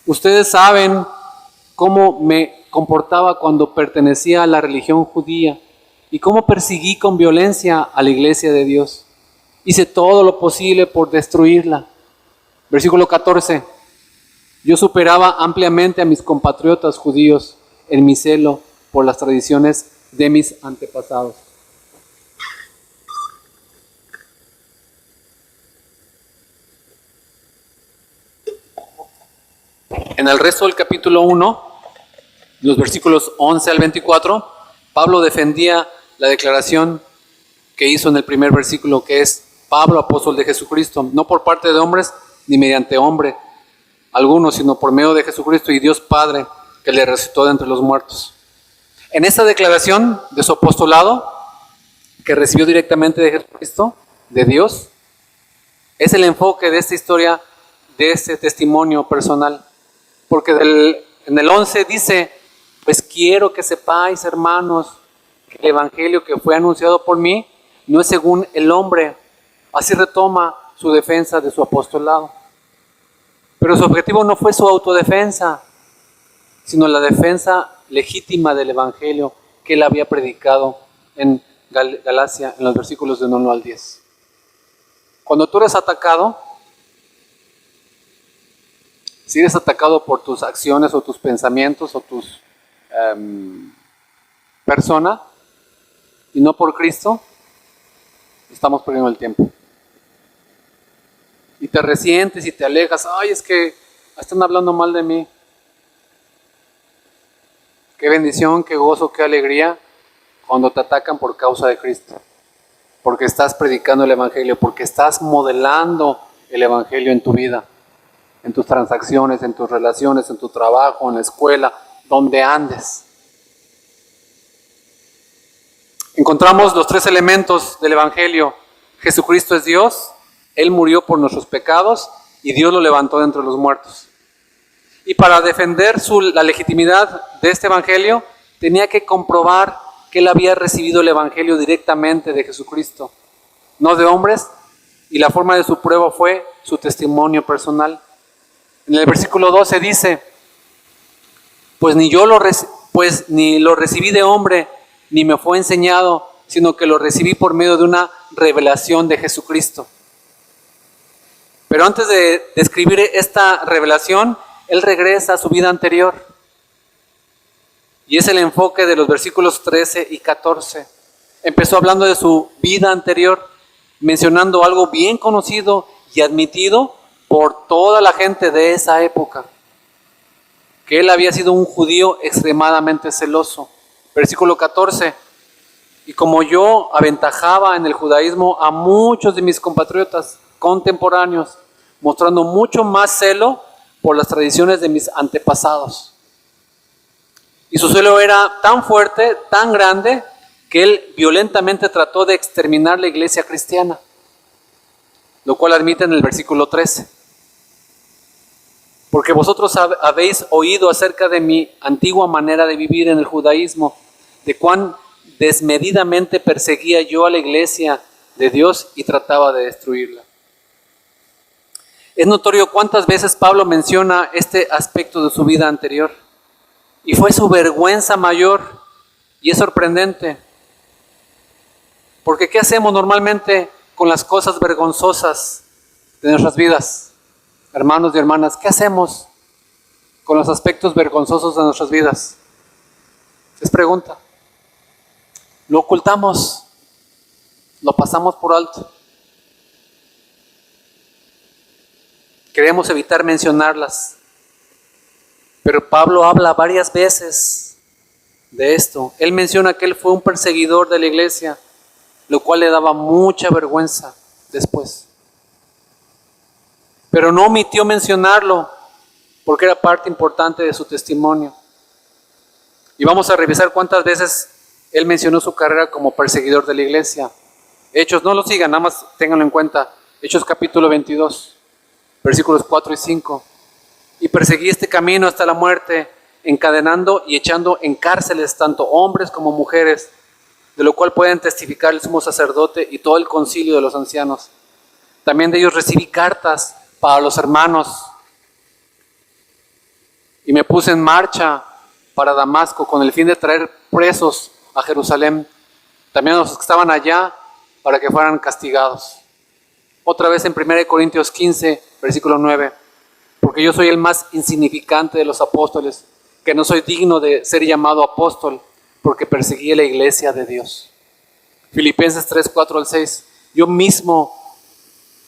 Ustedes saben cómo me comportaba cuando pertenecía a la religión judía y cómo perseguí con violencia a la iglesia de Dios. Hice todo lo posible por destruirla. Versículo 14. Yo superaba ampliamente a mis compatriotas judíos en mi celo por las tradiciones de mis antepasados. En el resto del capítulo 1, los versículos 11 al 24, Pablo defendía la declaración que hizo en el primer versículo, que es Pablo, apóstol de Jesucristo, no por parte de hombres ni mediante hombre alguno, sino por medio de Jesucristo y Dios Padre, que le resucitó de entre los muertos. En esta declaración de su apostolado, que recibió directamente de Jesucristo, de Dios, es el enfoque de esta historia, de este testimonio personal. Porque en el 11 dice, pues quiero que sepáis, hermanos, que el evangelio que fue anunciado por mí no es según el hombre. Así retoma su defensa de su apostolado. Pero su objetivo no fue su autodefensa, sino la defensa legítima del evangelio que él había predicado en Galacia, en los versículos del 1 al 10. Cuando tú eres atacado, si eres atacado por tus acciones o tus pensamientos o tus persona y no por Cristo, estamos perdiendo el tiempo. Y te resientes y te alejas. Ay, es que están hablando mal de mí. Qué bendición, qué gozo, qué alegría cuando te atacan por causa de Cristo. Porque estás predicando el evangelio, porque estás modelando el evangelio en tu vida, en tus transacciones, en tus relaciones, en tu trabajo, en la escuela, donde andes. Encontramos los tres elementos del evangelio. Jesucristo es Dios, Él murió por nuestros pecados y Dios lo levantó de entre los muertos. Y para defender la legitimidad de este evangelio, tenía que comprobar que él había recibido el evangelio directamente de Jesucristo, no de hombres, y la forma de su prueba fue su testimonio personal. En el versículo 12 dice, pues ni lo recibí de hombre, ni me fue enseñado, sino que lo recibí por medio de una revelación de Jesucristo. Pero antes de describir esta revelación, él regresa a su vida anterior. Y es el enfoque de los versículos 13 y 14. Empezó hablando de su vida anterior, mencionando algo bien conocido y admitido por toda la gente de esa época, que él había sido un judío extremadamente celoso. Versículo 14. Y como yo aventajaba en el judaísmo a muchos de mis compatriotas contemporáneos, mostrando mucho más celo por las tradiciones de mis antepasados. Y su celo era tan fuerte, tan grande, que él violentamente trató de exterminar la iglesia cristiana, lo cual admite en el versículo 13. Porque vosotros habéis oído acerca de mi antigua manera de vivir en el judaísmo, de cuán desmedidamente perseguía yo a la iglesia de Dios y trataba de destruirla. Es notorio cuántas veces Pablo menciona este aspecto de su vida anterior. Y fue su vergüenza mayor. Y es sorprendente. Porque ¿qué hacemos normalmente con las cosas vergonzosas de nuestras vidas? Hermanos y hermanas, ¿qué hacemos con los aspectos vergonzosos de nuestras vidas? Es pregunta. Lo ocultamos. Lo pasamos por alto. Queremos evitar mencionarlas. Pero Pablo habla varias veces de esto. Él menciona que él fue un perseguidor de la iglesia, lo cual le daba mucha vergüenza después. Pero no omitió mencionarlo, porque era parte importante de su testimonio. Y vamos a revisar cuántas veces él mencionó su carrera como perseguidor de la iglesia. Hechos, no lo sigan, nada más ténganlo en cuenta. Hechos capítulo 22. Versículos 4 y 5. Y perseguí este camino hasta la muerte, encadenando y echando en cárceles tanto hombres como mujeres, de lo cual pueden testificar el sumo sacerdote y todo el concilio de los ancianos. También de ellos recibí cartas para los hermanos. Y me puse en marcha para Damasco con el fin de traer presos a Jerusalén, también a los que estaban allá, para que fueran castigados. Otra vez en 1 Corintios 15, versículo 9. Porque yo soy el más insignificante de los apóstoles, que no soy digno de ser llamado apóstol, porque perseguí la iglesia de Dios. Filipenses 3, 4 al 6. Yo mismo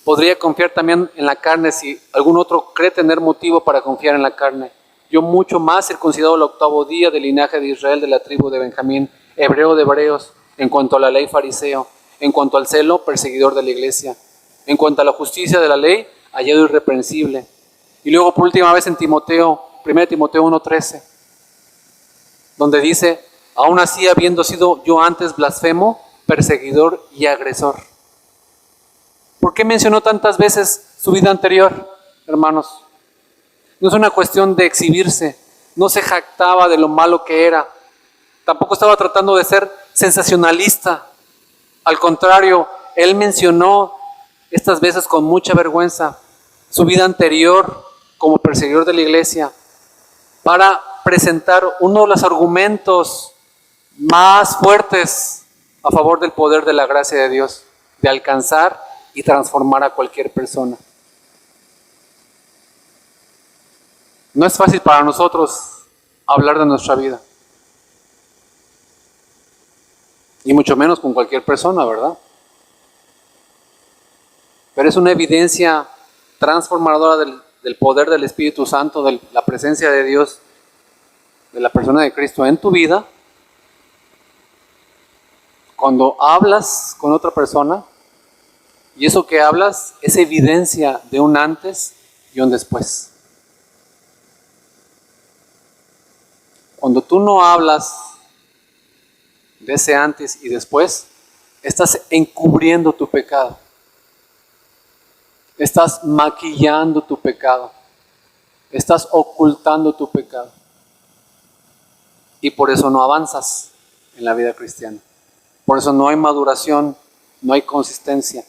podría confiar también en la carne si algún otro cree tener motivo para confiar en la carne. Yo mucho más circuncidado el 8º día del linaje de Israel, de la tribu de Benjamín, hebreo de hebreos, en cuanto a la ley fariseo, en cuanto al celo, perseguidor de la iglesia, en cuanto a la justicia de la ley, hallado irreprensible. Y luego por última vez en Timoteo, 1 Timoteo 1:13, donde dice, aún así habiendo sido yo antes blasfemo, perseguidor y agresor. ¿Por qué mencionó tantas veces su vida anterior, hermanos? No es una cuestión de exhibirse, no se jactaba de lo malo que era, tampoco estaba tratando de ser sensacionalista. Al contrario, él mencionó estas veces con mucha vergüenza su vida anterior como perseguidor de la iglesia, para presentar uno de los argumentos más fuertes a favor del poder de la gracia de Dios, de alcanzar y transformar a cualquier persona. No es fácil para nosotros hablar de nuestra vida, y mucho menos con cualquier persona, ¿verdad? Pero es una evidencia transformadora del poder del Espíritu Santo, de la presencia de Dios, de la persona de Cristo en tu vida. Cuando hablas con otra persona, y eso que hablas es evidencia de un antes y un después. Cuando tú no hablas de ese antes y después, estás encubriendo tu pecado. Estás maquillando tu pecado. Estás ocultando tu pecado. Y por eso no avanzas en la vida cristiana. Por eso no hay maduración, no hay consistencia.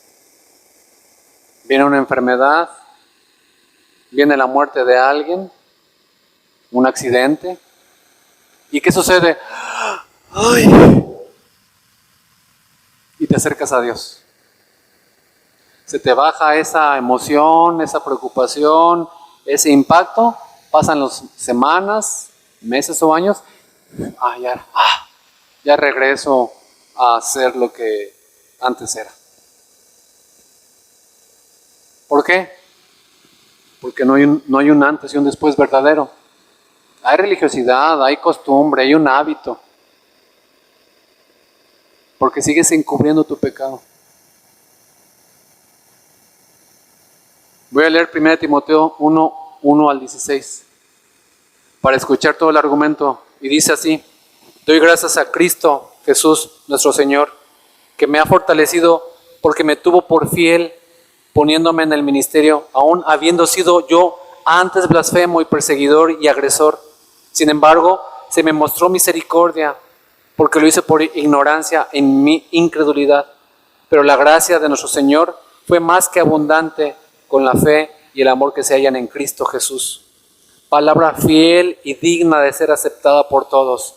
Viene una enfermedad, viene la muerte de alguien, un accidente. ¿Y qué sucede? ¡Ay! Y te acercas a Dios. se te baja esa emoción, esa preocupación, ese impacto, pasan las semanas, meses o años, ya regreso a hacer lo que antes era. ¿Por qué? Porque no hay un antes y un después verdadero. Hay religiosidad, hay costumbre, hay un hábito. Porque sigues encubriendo tu pecado. Voy a leer 1 Timoteo 1 al 16 para escuchar todo el argumento. Y dice así: doy gracias a Cristo Jesús, nuestro Señor, que me ha fortalecido porque me tuvo por fiel, poniéndome en el ministerio, aún habiendo sido yo antes blasfemo y perseguidor y agresor. Sin embargo, se me mostró misericordia, porque lo hice por ignorancia en mi incredulidad. Pero la gracia de nuestro Señor fue más que abundante con la fe y el amor que se hallan en Cristo Jesús. Palabra fiel y digna de ser aceptada por todos.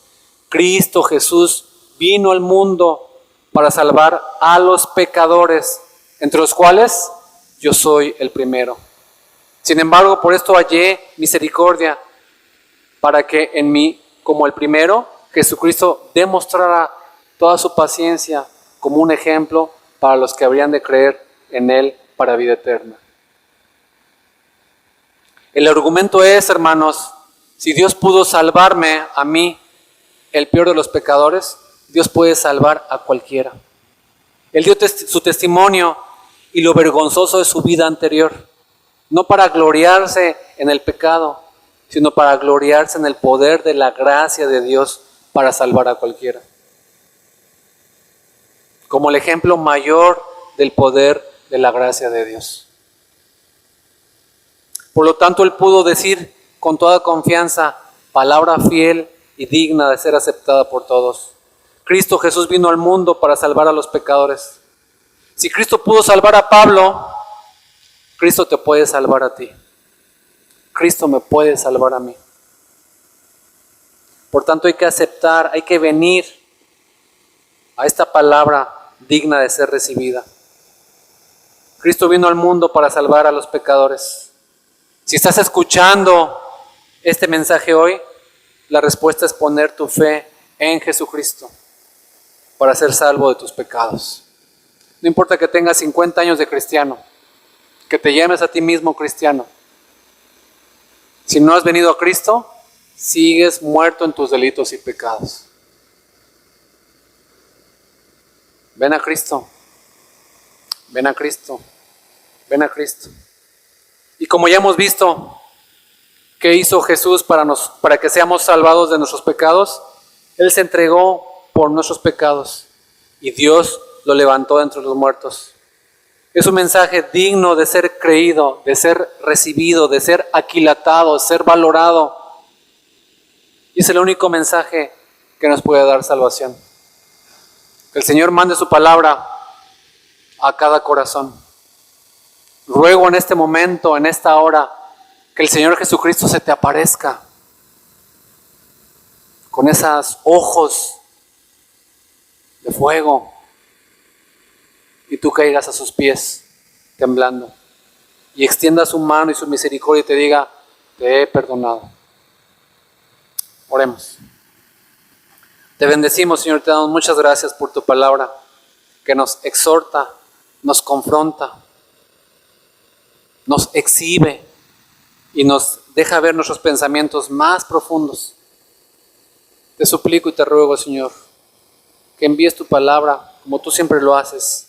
Cristo Jesús vino al mundo para salvar a los pecadores, entre los cuales yo soy el primero. Sin embargo, por esto hallé misericordia, para que en mí, como el primero, Jesucristo demostrara toda su paciencia como un ejemplo para los que habrían de creer en Él para vida eterna. El argumento es, hermanos, si Dios pudo salvarme a mí, el peor de los pecadores, Dios puede salvar a cualquiera. Él dio su testimonio y lo vergonzoso de su vida anterior, no para gloriarse en el pecado, sino para gloriarse en el poder de la gracia de Dios para salvar a cualquiera. Como el ejemplo mayor del poder de la gracia de Dios. Por lo tanto, Él pudo decir con toda confianza, palabra fiel y digna de ser aceptada por todos: Cristo Jesús vino al mundo para salvar a los pecadores. Si Cristo pudo salvar a Pablo, Cristo te puede salvar a ti. Cristo me puede salvar a mí. Por tanto, hay que aceptar, hay que venir a esta palabra digna de ser recibida. Cristo vino al mundo para salvar a los pecadores. Si estás escuchando este mensaje hoy, la respuesta es poner tu fe en Jesucristo para ser salvo de tus pecados. No importa que tengas 50 años de cristiano, que te llames a ti mismo cristiano. Si no has venido a Cristo, sigues muerto en tus delitos y pecados. Ven a Cristo. Ven a Cristo. Ven a Cristo. Y como ya hemos visto, ¿qué hizo Jesús para que seamos salvados de nuestros pecados? Él se entregó por nuestros pecados y Dios lo levantó de entre los muertos. Es un mensaje digno de ser creído, de ser recibido, de ser aquilatado, de ser valorado. Y es el único mensaje que nos puede dar salvación. Que el Señor mande su palabra a cada corazón. Ruego en este momento, en esta hora, que el Señor Jesucristo se te aparezca con esos ojos de fuego y tú caigas a sus pies temblando y extienda su mano y su misericordia y te diga: te he perdonado. Oremos. Te bendecimos, Señor, te damos muchas gracias por tu palabra que nos exhorta, nos confronta, nos exhibe y nos deja ver nuestros pensamientos más profundos. Te suplico y te ruego, Señor, que envíes tu palabra como tú siempre lo haces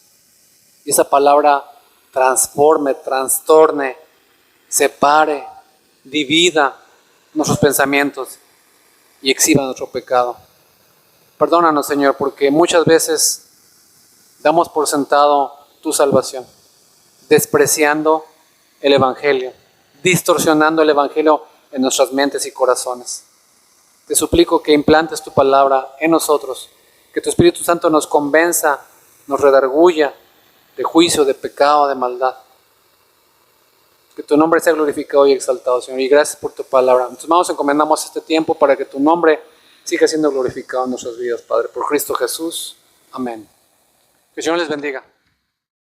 y esa palabra transforme, trastorne, separe, divida nuestros pensamientos y exhiba nuestro pecado. Perdónanos, Señor, porque muchas veces damos por sentado tu salvación, despreciando el Evangelio, distorsionando el Evangelio en nuestras mentes y corazones. Te suplico que implantes tu palabra en nosotros, que tu Espíritu Santo nos convenza, nos redarguya de juicio, de pecado, de maldad. Que tu nombre sea glorificado y exaltado, Señor, y gracias por tu palabra. En tus manos encomendamos este tiempo para que tu nombre siga siendo glorificado en nuestras vidas, Padre, por Cristo Jesús. Amén. Que el Señor les bendiga.